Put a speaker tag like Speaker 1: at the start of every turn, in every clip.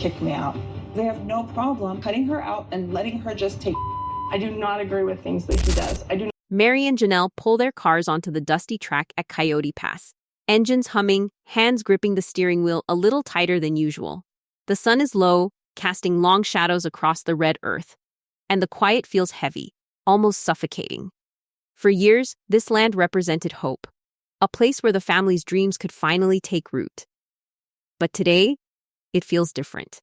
Speaker 1: kick me out. They have no problem cutting her out and letting her just take.
Speaker 2: I do not agree with things that he does.
Speaker 3: Mary and Janelle pull their cars onto the dusty track at Coyote Pass. Engines humming, hands gripping the steering wheel a little tighter than usual. The sun is low, casting long shadows across the red earth. And the quiet feels heavy, almost suffocating. For years, this land represented hope, a place where the family's dreams could finally take root. But today, it feels different.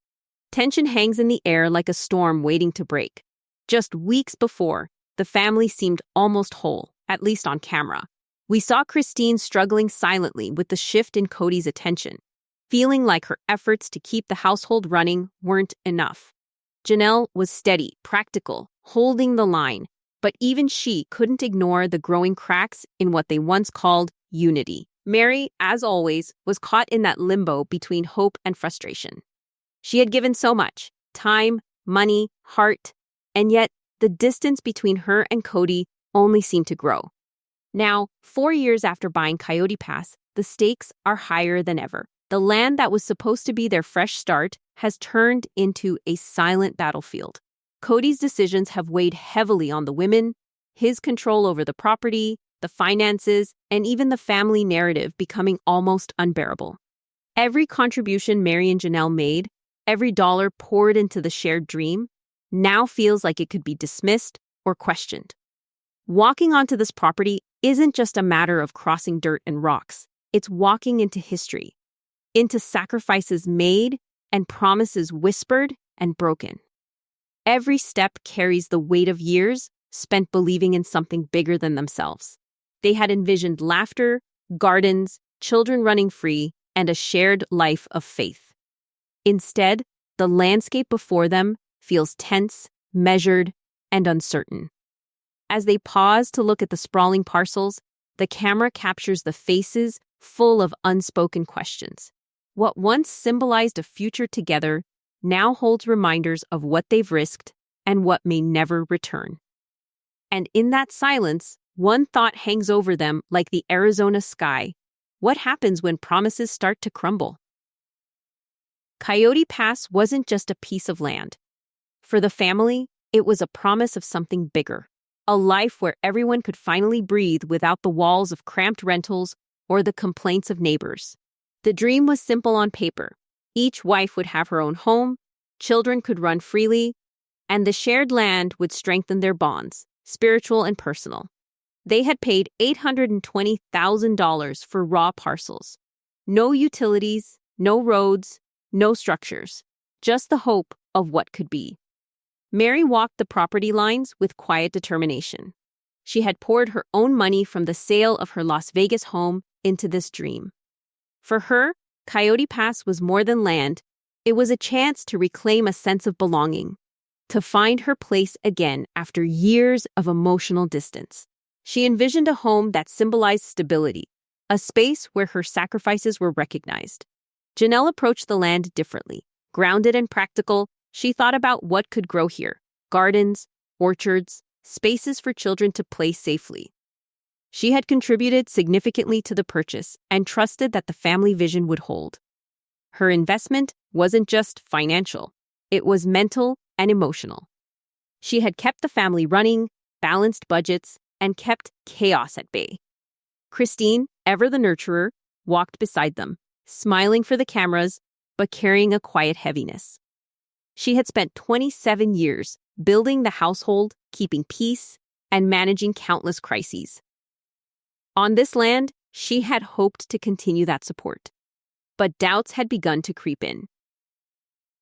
Speaker 3: Tension hangs in the air like a storm waiting to break. Just weeks before, the family seemed almost whole, at least on camera. We saw Christine struggling silently with the shift in Kody's attention, feeling like her efforts to keep the household running weren't enough. Janelle was steady, practical, holding the line, but even she couldn't ignore the growing cracks in what they once called unity. Meri, as always, was caught in that limbo between hope and frustration. She had given so much: time, money, heart, and yet the distance between her and Kody only seemed to grow. Now, 4 years after buying Coyote Pass, the stakes are higher than ever. The land that was supposed to be their fresh start has turned into a silent battlefield. Kody's decisions have weighed heavily on the women, his control over the property, the finances, and even the family narrative becoming almost unbearable. Every contribution Mary and Janelle made, every dollar poured into the shared dream, now feels like it could be dismissed or questioned. Walking onto this property isn't just a matter of crossing dirt and rocks. It's walking into history, into sacrifices made and promises whispered and broken. Every step carries the weight of years spent believing in something bigger than themselves. They had envisioned laughter, gardens, children running free, and a shared life of faith. Instead, the landscape before them feels tense, measured, and uncertain. As they pause to look at the sprawling parcels, the camera captures the faces full of unspoken questions. What once symbolized a future together now holds reminders of what they've risked and what may never return. And in that silence, one thought hangs over them like the Arizona sky. What happens when promises start to crumble? Coyote Pass wasn't just a piece of land. For the family, it was a promise of something bigger. A life where everyone could finally breathe without the walls of cramped rentals or the complaints of neighbors. The dream was simple on paper. Each wife would have her own home, children could run freely, and the shared land would strengthen their bonds, spiritual and personal. They had paid $820,000 for raw parcels. No utilities, no roads, no structures, just the hope of what could be. Meri walked the property lines with quiet determination. She had poured her own money from the sale of her Las Vegas home into this dream. For her, Coyote Pass was more than land. It was a chance to reclaim a sense of belonging, to find her place again after years of emotional distance. She envisioned a home that symbolized stability, a space where her sacrifices were recognized. Janelle approached the land differently. Grounded and practical, she thought about what could grow here: gardens, orchards, spaces for children to play safely. She had contributed significantly to the purchase and trusted that the family vision would hold. Her investment wasn't just financial, it was mental and emotional. She had kept the family running, balanced budgets, and kept chaos at bay. Christine, ever the nurturer, walked beside them, smiling for the cameras, but carrying a quiet heaviness. She had spent 27 years building the household, keeping peace, and managing countless crises. On this land, she had hoped to continue that support. But doubts had begun to creep in.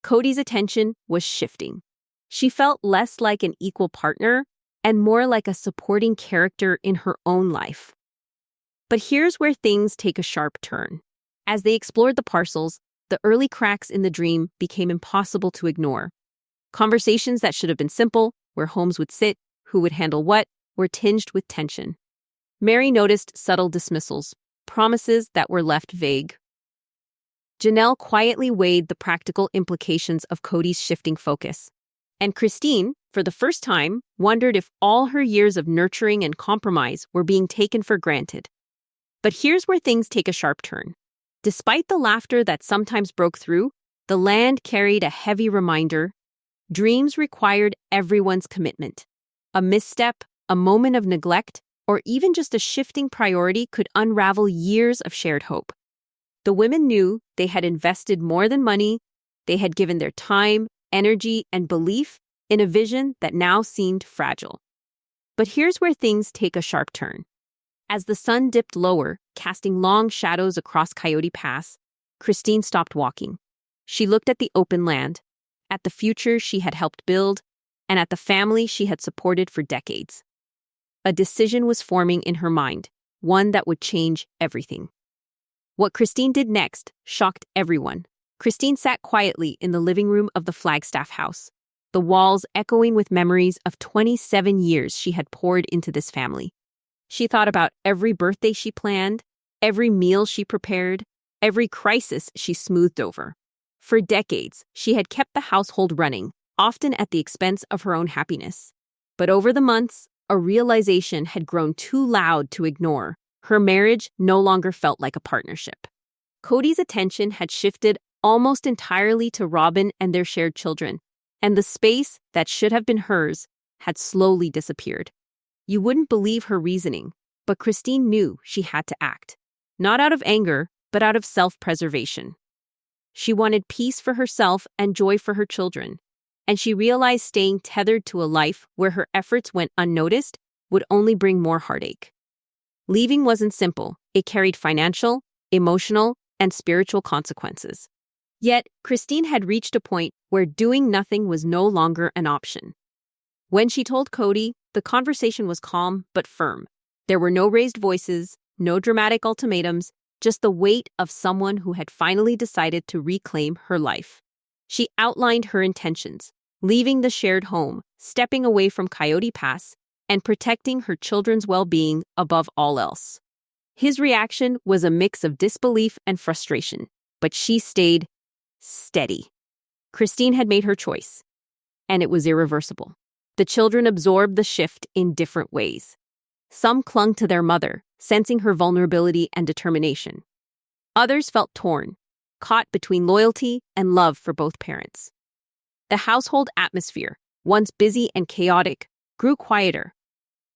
Speaker 3: Kody's attention was shifting. She felt less like an equal partner and more like a supporting character in her own life. But here's where things take a sharp turn. As they explored the parcels, the early cracks in the dream became impossible to ignore. Conversations that should have been simple, where homes would sit, who would handle what, were tinged with tension. Meri noticed subtle dismissals, promises that were left vague. Janelle quietly weighed the practical implications of Kody's shifting focus. And Christine, for the first time, wondered if all her years of nurturing and compromise were being taken for granted. But here's where things take a sharp turn. Despite the laughter that sometimes broke through, The land carried a heavy reminder. Dreams required everyone's commitment. A misstep, a moment of neglect, or even just a shifting priority could unravel years of shared hope. The women knew they had invested more than money. They had given their time, energy, and belief in a vision that now seemed fragile. But here's where things take a sharp turn. As the sun dipped lower, casting long shadows across Coyote Pass, Christine stopped walking. She looked at the open land, at the future she had helped build, and at the family she had supported for decades. A decision was forming in her mind, one that would change everything. What Christine did next shocked everyone. Christine sat quietly in the living room of the Flagstaff house, the walls echoing with memories of 27 years she had poured into this family. She thought about every birthday she planned, every meal she prepared, every crisis she smoothed over. For decades, she had kept the household running, often at the expense of her own happiness. But over the months, a realization had grown too loud to ignore. Her marriage no longer felt like a partnership. Kody's attention had shifted almost entirely to Robyn and their shared children, and the space that should have been hers had slowly disappeared. You wouldn't believe her reasoning, but Christine knew she had to act. Not out of anger, but out of self-preservation. She wanted peace for herself and joy for her children, and she realized staying tethered to a life where her efforts went unnoticed would only bring more heartache. Leaving wasn't simple. It carried financial, emotional, and spiritual consequences. Yet, Christine had reached a point where doing nothing was no longer an option. When she told Kody, the conversation was calm but firm. There were no raised voices, no dramatic ultimatums, just the weight of someone who had finally decided to reclaim her life. She outlined her intentions, leaving the shared home, stepping away from Coyote Pass, and protecting her children's well-being above all else. His reaction was a mix of disbelief and frustration, but she stayed steady. Christine had made her choice, and it was irreversible. The children absorbed the shift in different ways. Some clung to their mother, sensing her vulnerability and determination. Others felt torn, caught between loyalty and love for both parents. The household atmosphere, once busy and chaotic, grew quieter,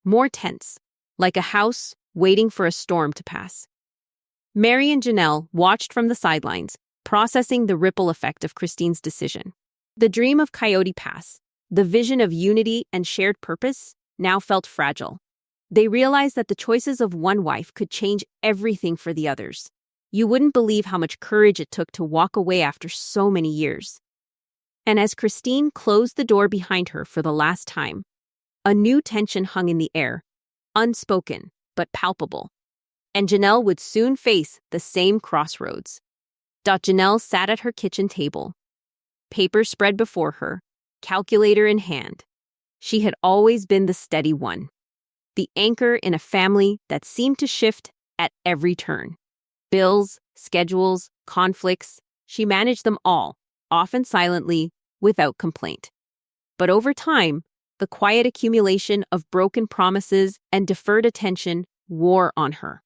Speaker 3: more tense, like a house waiting for a storm to pass. Mary and Janelle watched from the sidelines, processing the ripple effect of Christine's decision. The dream of Coyote Pass, the vision of unity and shared purpose, now felt fragile. They realized that the choices of one wife could change everything for the others. You wouldn't believe how much courage it took to walk away after so many years. And as Christine closed the door behind her for the last time, a new tension hung in the air, unspoken but palpable. And Janelle would soon face the same crossroads. Janelle sat at her kitchen table, paper spread before her, calculator in hand. She had always been the steady one, the anchor in a family that seemed to shift at every turn. Bills, schedules, conflicts, she managed them all, often silently, without complaint. But over time, the quiet accumulation of broken promises and deferred attention wore on her.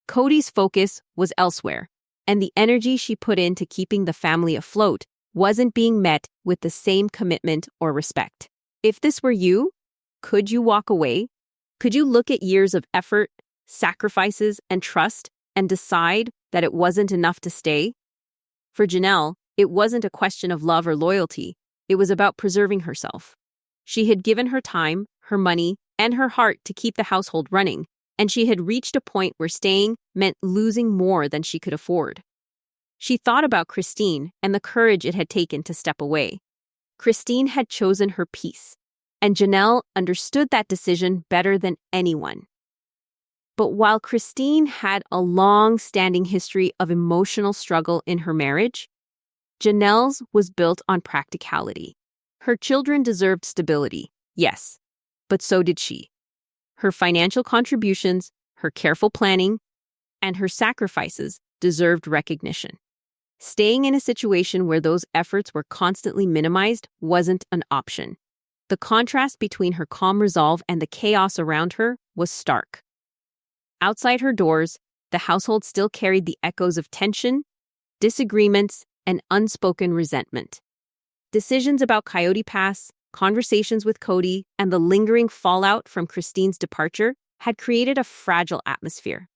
Speaker 3: Kody's focus was elsewhere, and the energy she put into keeping the family afloat wasn't being met with the same commitment or respect. If this were you, could you walk away? Could you look at years of effort, sacrifices, and trust and decide that it wasn't enough to stay? For Janelle, it wasn't a question of love or loyalty. It was about preserving herself. She had given her time, her money, and her heart to keep the household running, and she had reached a point where staying meant losing more than she could afford. She thought about Christine and the courage it had taken to step away. Christine had chosen her peace, and Janelle understood that decision better than anyone. But while Christine had a long-standing history of emotional struggle in her marriage, Janelle's was built on practicality. Her children deserved stability, yes, but so did she. Her financial contributions, her careful planning, and her sacrifices deserved recognition. Staying in a situation where those efforts were constantly minimized wasn't an option. The contrast between her calm resolve and the chaos around her was stark. Outside her doors, the household still carried the echoes of tension, disagreements, and unspoken resentment. Decisions about Coyote Pass, conversations with Kody, and the lingering fallout from Christine's departure had created a fragile atmosphere.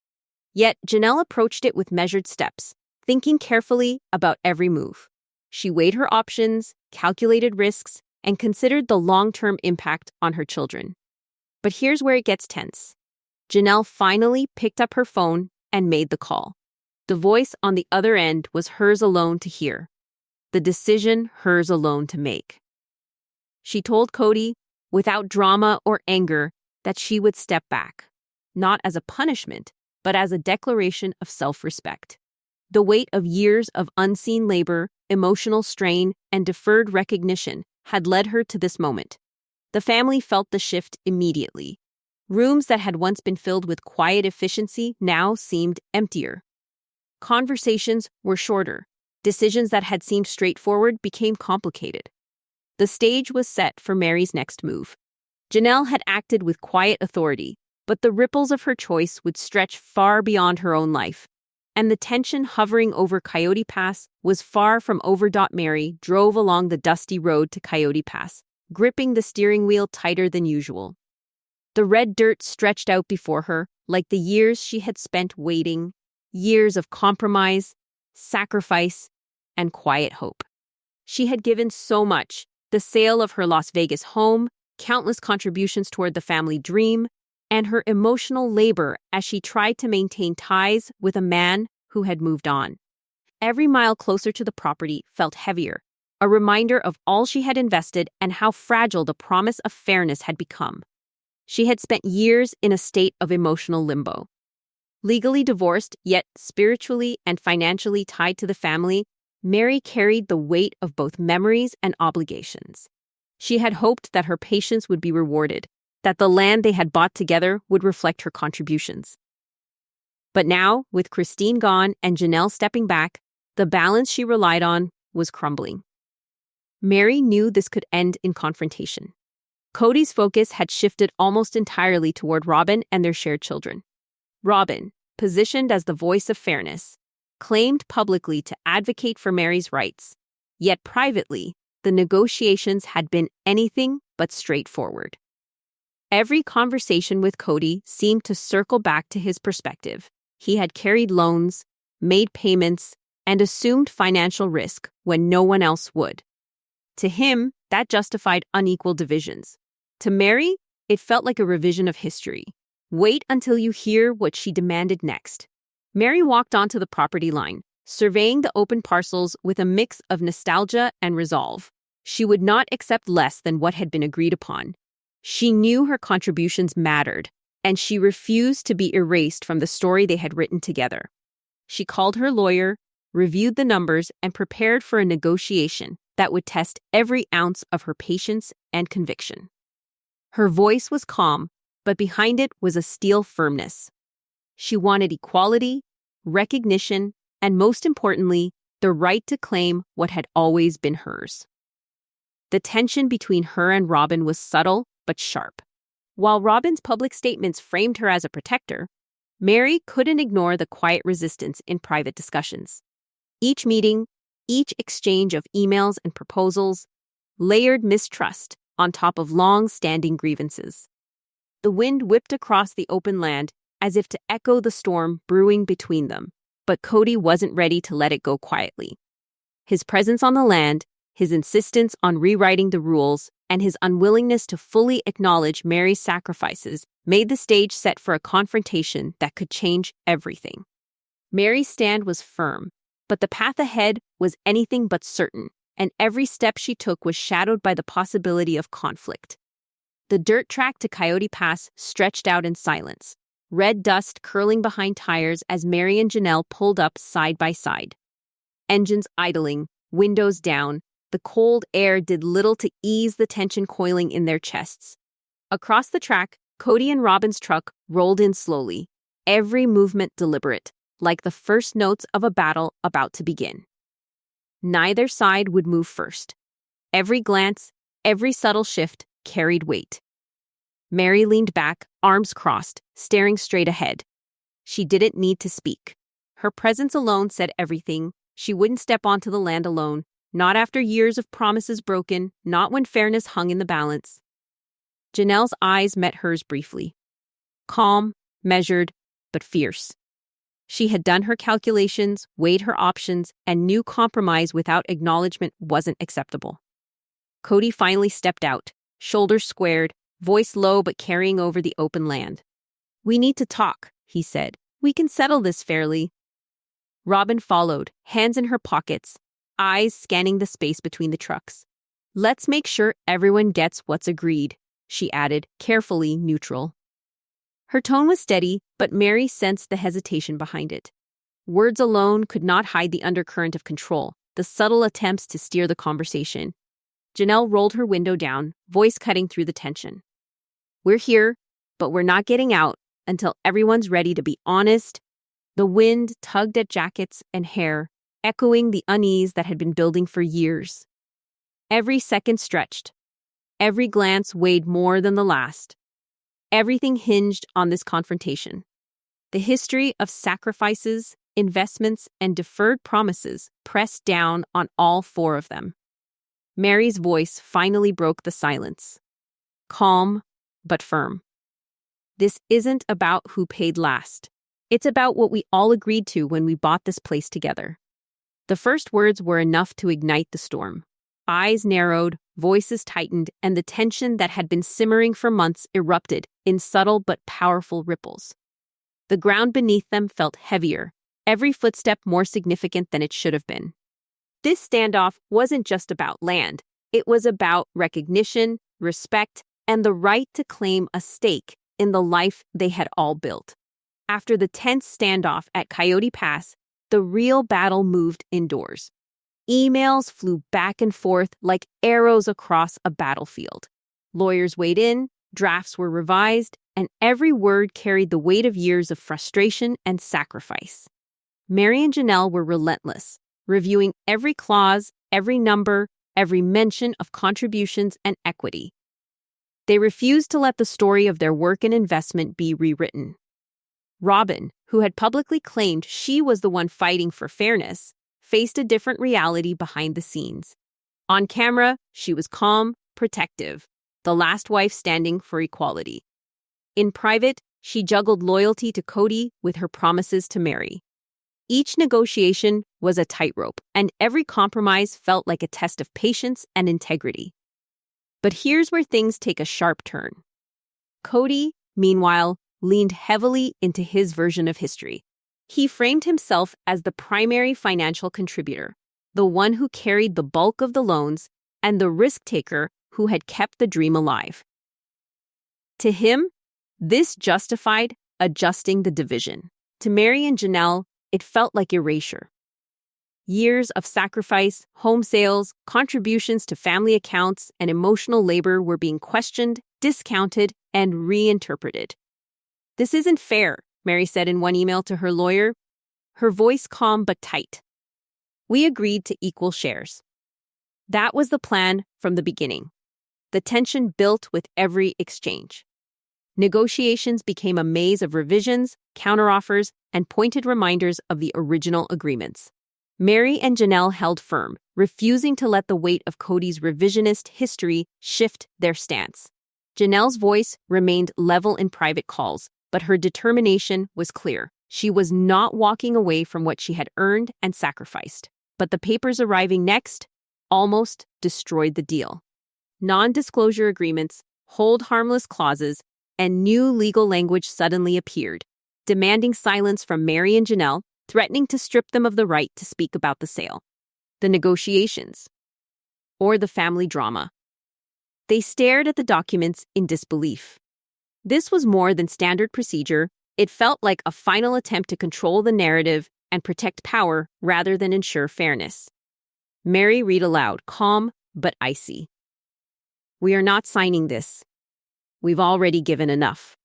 Speaker 3: Yet Janelle approached it with measured steps, thinking carefully about every move. She weighed her options, calculated risks, and considered the long-term impact on her children. But here's where it gets tense. Janelle finally picked up her phone and made the call. The voice on the other end was hers alone to hear. The decision hers alone to make. She told Kody, without drama or anger, that she would step back, not as a punishment, but as a declaration of self-respect. The weight of years of unseen labor, emotional strain, and deferred recognition had led her to this moment. The family felt the shift immediately. Rooms that had once been filled with quiet efficiency now seemed emptier. Conversations were shorter. Decisions that had seemed straightforward became complicated. The stage was set for Meri's next move. Janelle had acted with quiet authority, but the ripples of her choice would stretch far beyond her own life. And the tension hovering over Coyote Pass was far from over. Meri drove along the dusty road to Coyote Pass, gripping the steering wheel tighter than usual. The red dirt stretched out before her, like the years she had spent waiting, years of compromise, sacrifice, and quiet hope. She had given so much: the sale of her Las Vegas home, countless contributions toward the family dream, and her emotional labor as she tried to maintain ties with a man who had moved on. Every mile closer to the property felt heavier, a reminder of all she had invested and how fragile the promise of fairness had become. She had spent years in a state of emotional limbo. Legally divorced, yet spiritually and financially tied to the family, Meri carried the weight of both memories and obligations. She had hoped that her patience would be rewarded, that the land they had bought together would reflect her contributions. But now, with Christine gone and Janelle stepping back, the balance she relied on was crumbling. Meri knew this could end in confrontation. Kody's focus had shifted almost entirely toward Robyn and their shared children. Robyn, positioned as the voice of fairness, claimed publicly to advocate for Meri's rights, yet privately, the negotiations had been anything but straightforward. Every conversation with Kody seemed to circle back to his perspective. He had carried loans, made payments, and assumed financial risk when no one else would. To him, that justified unequal divisions. To Meri, it felt like a revision of history. Wait until you hear what she demanded next. Meri walked onto the property line, surveying the open parcels with a mix of nostalgia and resolve. She would not accept less than what had been agreed upon. She knew her contributions mattered, and she refused to be erased from the story they had written together. She called her lawyer, reviewed the numbers, and prepared for a negotiation that would test every ounce of her patience and conviction. Her voice was calm, but behind it was a steel firmness. She wanted equality, recognition, and most importantly, the right to claim what had always been hers. The tension between her and Robyn was subtle but sharp. While Robyn's public statements framed her as a protector, Meri couldn't ignore the quiet resistance in private discussions. Each meeting, each exchange of emails and proposals, layered mistrust on top of long-standing grievances. The wind whipped across the open land as if to echo the storm brewing between them, but Kody wasn't ready to let it go quietly. His presence on the land, his insistence on rewriting the rules, and his unwillingness to fully acknowledge Meri's sacrifices made the stage set for a confrontation that could change everything. Meri's stand was firm, but the path ahead was anything but certain, and every step she took was shadowed by the possibility of conflict. The dirt track to Coyote Pass stretched out in silence, red dust curling behind tires as Mary and Janelle pulled up side by side. Engines idling, windows down, the cold air did little to ease the tension coiling in their chests. Across the track, Kody and Robyn's truck rolled in slowly, every movement deliberate, like the first notes of a battle about to begin. Neither side would move first. Every glance, every subtle shift carried weight. Meri leaned back, arms crossed, staring straight ahead. She didn't need to speak. Her presence alone said everything. She wouldn't step onto the land alone, not after years of promises broken, not when fairness hung in the balance. Janelle's eyes met hers briefly. Calm, measured, but fierce. She had done her calculations, weighed her options, and knew compromise without acknowledgement wasn't acceptable. Kody finally stepped out, shoulders squared, voice low but carrying over the open land. "We need to talk," he said. "We can settle this fairly." Robyn followed, hands in her pockets, eyes scanning the space between the trucks. "Let's make sure everyone gets what's agreed," she added, carefully neutral. Her tone was steady, but Meri sensed the hesitation behind it. Words alone could not hide the undercurrent of control, the subtle attempts to steer the conversation. Janelle rolled her window down, voice cutting through the tension. "We're here, but we're not getting out until everyone's ready to be honest." The wind tugged at jackets and hair, echoing the unease that had been building for years. Every second stretched. Every glance weighed more than the last. Everything hinged on this confrontation. The history of sacrifices, investments, and deferred promises pressed down on all four of them. Meri's voice finally broke the silence. Calm, but firm. "This isn't about who paid last. It's about what we all agreed to when we bought this place together." The first words were enough to ignite the storm. Eyes narrowed, voices tightened, and the tension that had been simmering for months erupted in subtle but powerful ripples. The ground beneath them felt heavier, every footstep more significant than it should have been. This standoff wasn't just about land. It was about recognition, respect, and the right to claim a stake in the life they had all built. After the tense standoff at Coyote Pass, the real battle moved indoors. Emails flew back and forth like arrows across a battlefield. Lawyers weighed in, drafts were revised, and every word carried the weight of years of frustration and sacrifice. Mary and Janelle were relentless, reviewing every clause, every number, every mention of contributions and equity. They refused to let the story of their work and investment be rewritten. Robyn, who had publicly claimed she was the one fighting for fairness, faced a different reality behind the scenes. On camera, she was calm, protective, the last wife standing for equality. In private, she juggled loyalty to Kody with her promises to Meri. Each negotiation was a tightrope, and every compromise felt like a test of patience and integrity. But here's where things take a sharp turn. Kody, meanwhile, leaned heavily into his version of history. He framed himself as the primary financial contributor, the one who carried the bulk of the loans, and the risk taker who had kept the dream alive. To him, this justified adjusting the division. To Mary and Janelle, it felt like erasure. Years of sacrifice, home sales, contributions to family accounts, and emotional labor were being questioned, discounted, and reinterpreted. "This isn't fair," Meri said in one email to her lawyer, her voice calm but tight. "We agreed to equal shares." That was the plan from the beginning. The tension built with every exchange. Negotiations became a maze of revisions, counteroffers, and pointed reminders of the original agreements. Meri and Janelle held firm, refusing to let the weight of Kody's revisionist history shift their stance. Janelle's voice remained level in private calls, but her determination was clear. She was not walking away from what she had earned and sacrificed. But the papers arriving next almost destroyed the deal. Non-disclosure agreements, hold harmless clauses, and new legal language suddenly appeared, demanding silence from Meri and Janelle, threatening to strip them of the right to speak about the sale, the negotiations, or the family drama. They stared at the documents in disbelief. This was more than standard procedure. It felt like a final attempt to control the narrative and protect power rather than ensure fairness. Meri read aloud, calm but icy. "We are not signing this. We've already given enough.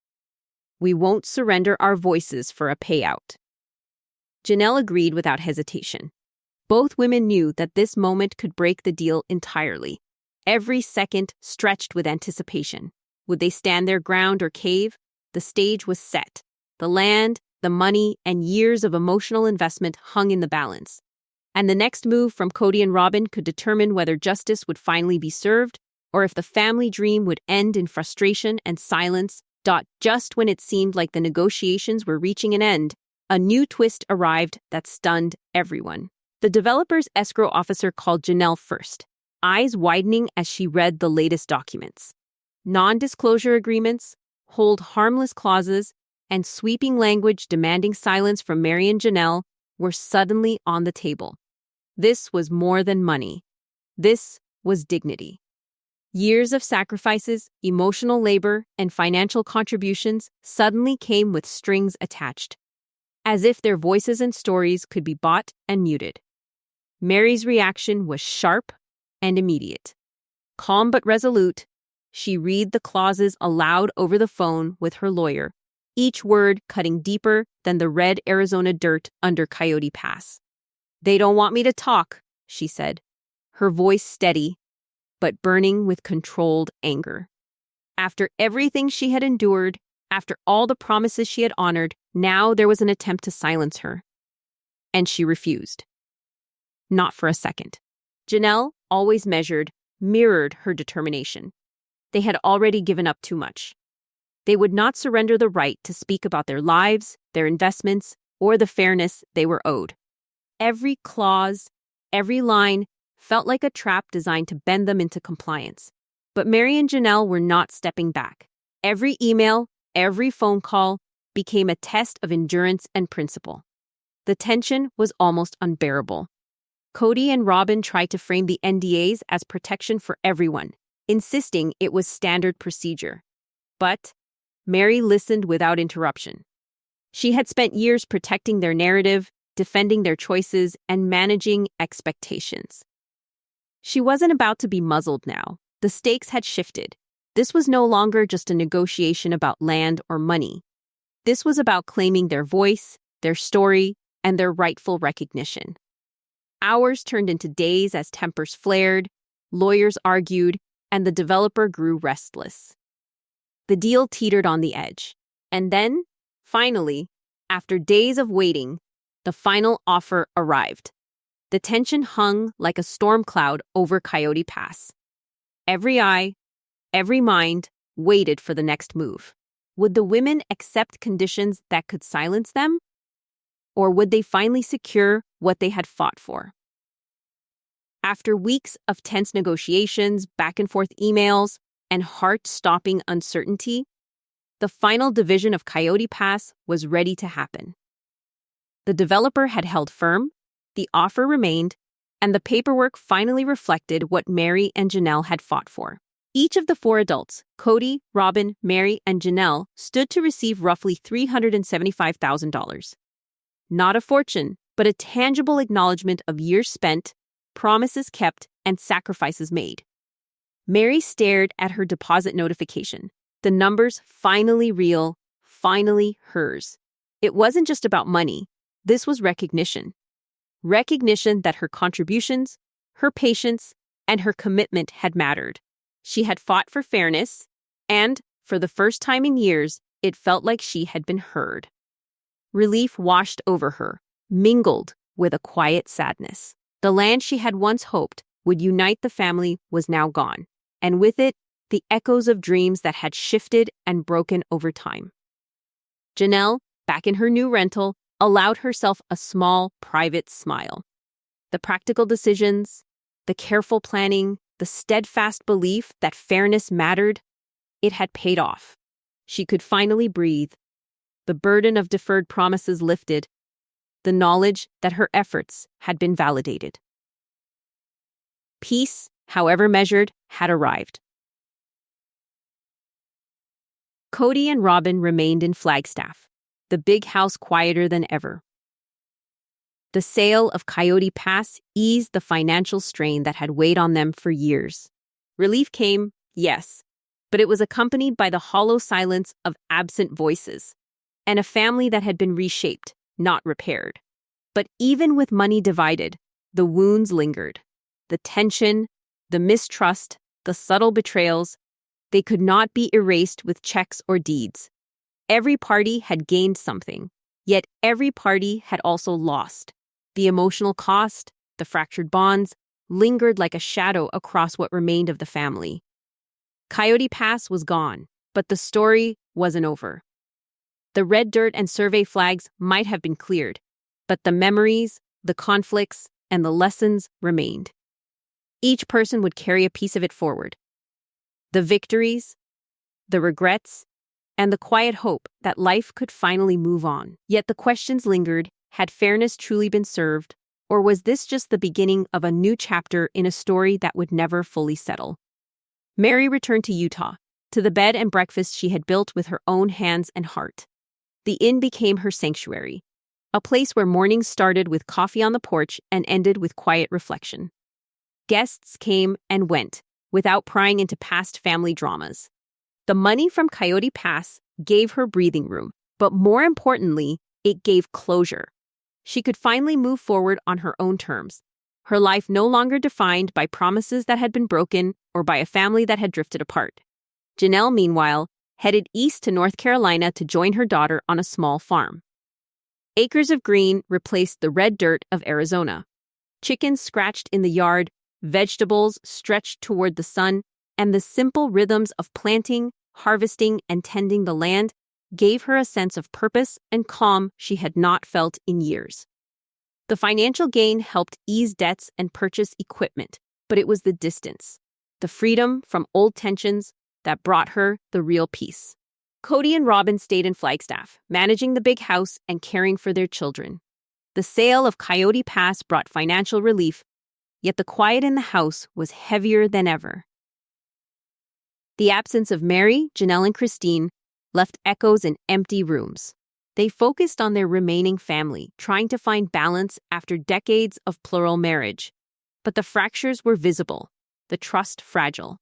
Speaker 3: We won't surrender our voices for a payout." Janelle agreed without hesitation. Both women knew that this moment could break the deal entirely. Every second stretched with anticipation. Would they stand their ground or cave? The stage was set. The land, the money, and years of emotional investment hung in the balance. And the next move from Kody and Robyn could determine whether justice would finally be served or if the family dream would end in frustration and silence. Just when it seemed like the negotiations were reaching an end, a new twist arrived that stunned everyone. The developer's escrow officer called Janelle first, eyes widening as she read the latest documents. Non-disclosure agreements, hold harmless clauses, and sweeping language demanding silence from Mary and Janelle were suddenly on the table. This was more than money. This was dignity. Years of sacrifices, emotional labor, and financial contributions suddenly came with strings attached, as if their voices and stories could be bought and muted. Mary's reaction was sharp and immediate. Calm but resolute, she read the clauses aloud over the phone with her lawyer, each word cutting deeper than the red Arizona dirt under Coyote Pass. "They don't want me to talk," she said, her voice steady, but burning with controlled anger. After everything she had endured, after all the promises she had honored, now there was an attempt to silence her. And she refused. Not for a second. Janelle, always measured, mirrored her determination. They had already given up too much. They would not surrender the right to speak about their lives, their investments, or the fairness they were owed. Every clause, every line felt like a trap designed to bend them into compliance. But Mary and Janelle were not stepping back. Every email, every phone call became a test of endurance and principle. The tension was almost unbearable. Kody and Robyn tried to frame the NDAs as protection for everyone, insisting it was standard procedure. But Meri listened without interruption. She had spent years protecting their narrative, defending their choices, and managing expectations. She wasn't about to be muzzled now. The stakes had shifted. This was no longer just a negotiation about land or money. This was about claiming their voice, their story, and their rightful recognition. Hours turned into days as tempers flared, lawyers argued, and the developer grew restless. The deal teetered on the edge. And then, finally, after days of waiting, the final offer arrived. The tension hung like a storm cloud over Coyote Pass. Every eye, every mind waited for the next move. Would the women accept conditions that could silence them? Or would they finally secure what they had fought for? After weeks of tense negotiations, back-and-forth emails, and heart-stopping uncertainty, the final division of Coyote Pass was ready to happen. The developer had held firm, the offer remained, and the paperwork finally reflected what Mary and Janelle had fought for. Each of the four adults, Kody, Robyn, Meri, and Janelle, stood to receive roughly $375,000. Not a fortune, but a tangible acknowledgement of years spent, promises kept, and sacrifices made. Meri stared at her deposit notification. The numbers finally real, finally hers. It wasn't just about money. This was recognition. Recognition that her contributions, her patience, and her commitment had mattered. She had fought for fairness, and, for the first time in years, it felt like she had been heard. Relief washed over her, mingled with a quiet sadness. The land she had once hoped would unite the family was now gone, and with it, the echoes of dreams that had shifted and broken over time. Janelle, back in her new rental, allowed herself a small, private smile. The practical decisions, the careful planning, the steadfast belief that fairness mattered, it had paid off. She could finally breathe. The burden of deferred promises lifted, the knowledge that her efforts had been validated. Peace, however measured, had arrived. Kody and Robyn remained in Flagstaff, the big house quieter than ever. The sale of Coyote Pass eased the financial strain that had weighed on them for years. Relief came, yes, but it was accompanied by the hollow silence of absent voices, and a family that had been reshaped, not repaired. But even with money divided, the wounds lingered. The tension, the mistrust, the subtle betrayals, they could not be erased with checks or deeds. Every party had gained something, yet every party had also lost. The emotional cost, the fractured bonds, lingered like a shadow across what remained of the family. Coyote Pass was gone, but the story wasn't over. The red dirt and survey flags might have been cleared, but the memories, the conflicts, and the lessons remained. Each person would carry a piece of it forward. The victories, the regrets, and the quiet hope that life could finally move on. Yet the questions lingered: had fairness truly been served, or was this just the beginning of a new chapter in a story that would never fully settle? Meri returned to Utah, to the bed and breakfast she had built with her own hands and heart. The inn became her sanctuary, a place where mornings started with coffee on the porch and ended with quiet reflection. Guests came and went, without prying into past family dramas. The money from Coyote Pass gave her breathing room, but more importantly, it gave closure. She could finally move forward on her own terms, her life no longer defined by promises that had been broken or by a family that had drifted apart. Janelle, meanwhile, headed east to North Carolina to join her daughter on a small farm. Acres of green replaced the red dirt of Arizona. Chickens scratched in the yard, vegetables stretched toward the sun, and the simple rhythms of planting, harvesting, and tending the land gave her a sense of purpose and calm she had not felt in years. The financial gain helped ease debts and purchase equipment, but it was the distance, the freedom from old tensions, that brought her the real peace. Kody and Robyn stayed in Flagstaff, managing the big house and caring for their children. The sale of Coyote Pass brought financial relief, yet the quiet in the house was heavier than ever. The absence of Meri, Janelle, and Christine left echoes in empty rooms. They focused on their remaining family, trying to find balance after decades of plural marriage. But the fractures were visible, the trust fragile.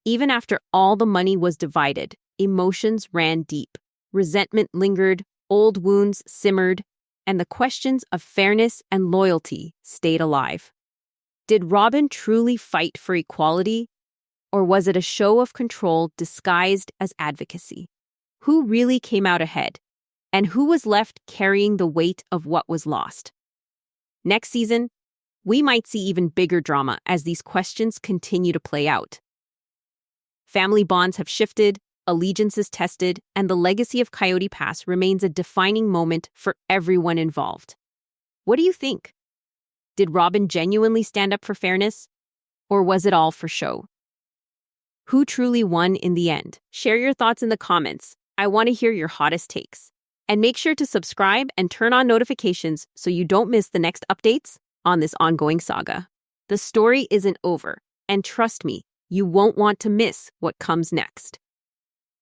Speaker 3: Even after all the money was divided, emotions ran deep. Resentment lingered, old wounds simmered, and the questions of fairness and loyalty stayed alive. Did Robyn truly fight for equality, or was it a show of control disguised as advocacy? Who really came out ahead, and who was left carrying the weight of what was lost? Next season, we might see even bigger drama as these questions continue to play out. Family bonds have shifted, allegiances tested, and the legacy of Coyote Pass remains a defining moment for everyone involved. What do you think? Did Robyn genuinely stand up for fairness, or was it all for show? Who truly won in the end? Share your thoughts in the comments. I want to hear your hottest takes. And make sure to subscribe and turn on notifications so you don't miss the next updates on this ongoing saga. The story isn't over, and trust me, you won't want to miss what comes next.